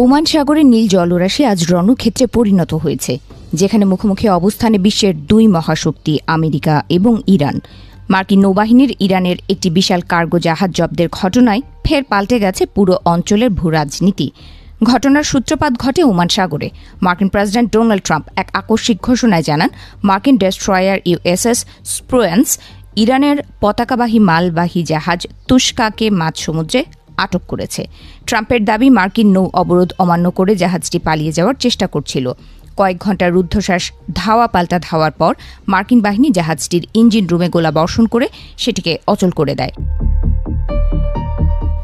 Oman সাগরের নীল জলরাশি আজ রণক্ষেত্রে পরিণত হয়েছে, যেখানে মুখোমুখি অবস্থানে বিশ্বের দুই মহাশক্তি আমেরিকা এবং ইরান। মার্কিন নৌবাহিনীর ইরানের একটি বিশাল কার্গো জাহাজ জব্দের ঘটনায় ফের পাল্টে গেছে পুরো অঞ্চলের ভূরাজনীতি। ঘটনার সূত্রপাত ঘটে ওমান সাগরে। মার্কিন প্রেসিডেন্ট ডোনাল্ড ট্রাম্প এক আকস্মিক ঘোষণায় জানান, মার্কিন ডেস্ট্রয়ার ইউএসএস স্প্রুয়েন্স ইরানের পতাকাবাহী মালবাহী জাহাজ তুস্কাকে মাঝ সমুদ্রে আটক করেছে। ট্রাম্পের দাবি, মার্কিন নৌ অবরোধ অমান্য করে জাহাজটি পালিয়ে যাওয়ার চেষ্টা করছিল। কয়েক ঘণ্টার রুদ্ধশ্বাস ধাওয়া পাল্টা ধাওয়ার পর মার্কিন বাহিনী জাহাজটির ইঞ্জিন রুমে গোলা বর্ষণ করে সেটিকে অচল করে দেয়।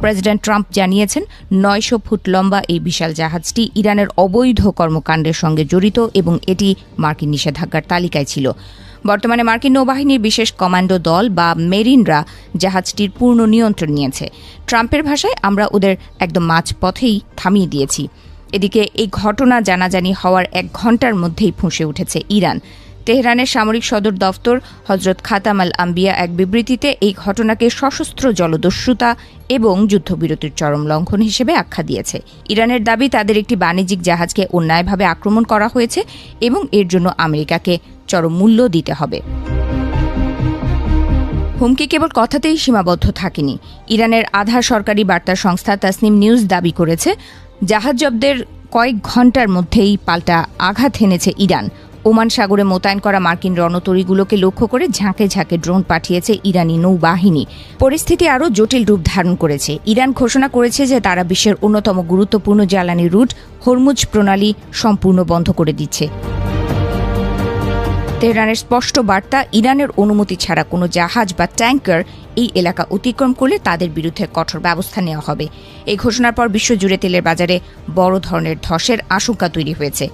প্রেসিডেন্ট ট্রাম্প জানিয়েছেন, ৯০০ ফুট লম্বা এই বিশাল জাহাজটি ইরানের অবৈধ কর্মকাণ্ডের সঙ্গে জড়িত এবং এটি মার্কিন নিষেধাজ্ঞার তালিকায় ছিল। বর্তমানে মার্কিন নৌবাহিনীর বিশেষ কমান্ডো দল বা মেরিনরা জাহাজটির পূর্ণ নিয়ন্ত্রণ নিয়েছে। ট্রাম্পের ভাষায়, আমরা ওদের একদম মাঝপথেই থামিয়ে দিয়েছি। এদিকে এই ঘটনা জানাজানি হওয়ার ১ ঘণ্টার মধ্যেই ফুঁসে উঠেছে ইরান। তেহরানের সামরিক সদর দফতর হজরত খাতাম আল আম্বিয়া এক বিবৃতিতে এই ঘটনাকে সশস্ত্র জলদস্যুতা এবং যুদ্ধবিরতির চরম লঙ্ঘন হিসেবে আখ্যা দিয়েছে। ইরানের দাবি, তাদের একটি বাণিজ্যিক জাহাজকে অন্যায়ভাবে আক্রমণ করা হয়েছে এবং এর জন্য আমেরিকাকে চরম মূল্য দিতে হবে। হুমকি কেবল কথাতেই সীমাবদ্ধ থাকেনি। ইরানের আধা সরকারি বার্তা সংস্থা তাসনিম নিউজ দাবি করেছে, জাহাজ জব্দের কয়েক ঘণ্টার মধ্যেই পাল্টা আঘাত হেনেছে ইরান। ওমান সাগরে মোতায়েন করা মার্কিন রণতরীগুলোকে লক্ষ্য করে ঝাঁকে ঝাঁকে ড্রোন পাঠিয়েছে ইরানি নৌবাহিনী। পরিস্থিতি আরও জটিল রূপ ধারণ করেছে। ইরান ঘোষণা করেছে যে তারা বিশ্বের অন্যতম গুরুত্বপূর্ণ জ্বালানি রুট হরমুজ প্রণালী সম্পূর্ণ বন্ধ করে দিচ্ছে। তেহরানের স্পষ্ট বার্তা, ইরানের অনুমতি ছাড়া কোনো জাহাজ বা ট্যাঙ্কার এই এলাকা অতিক্রম করলে তাদের বিরুদ্ধে কঠোর ব্যবস্থা নেওয়া হবে। এই ঘোষণার পর বিশ্বজুড়ে তেলের বাজারে বড় ধরনের ধসের আশঙ্কা তৈরি হয়েছে।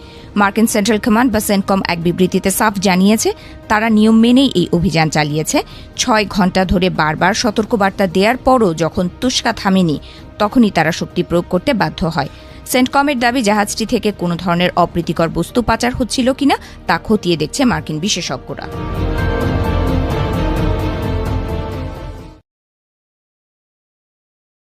মার্কিন সেন্ট্রাল কমান্ড বা সেন্টকম এক বিবৃতিতে সাফ জানিয়েছে, তারা নিয়ম মেনেই এই অভিযান চালিয়েছে। ৬ ঘণ্টা ধরে বারবার সতর্কবার্তা দেওয়ার পরও যখন তুস্কা থামেনি, তখনই তারা শক্তি প্রয়োগ করতে বাধ্য হয়। সেন্টকমের দাবি, জাহাজটি থেকে কোনো ধরনের অপ্রীতিকর বস্তু পাচার হচ্ছিল কিনা তা খতিয়ে দেখছে মার্কিন বিশেষজ্ঞরা।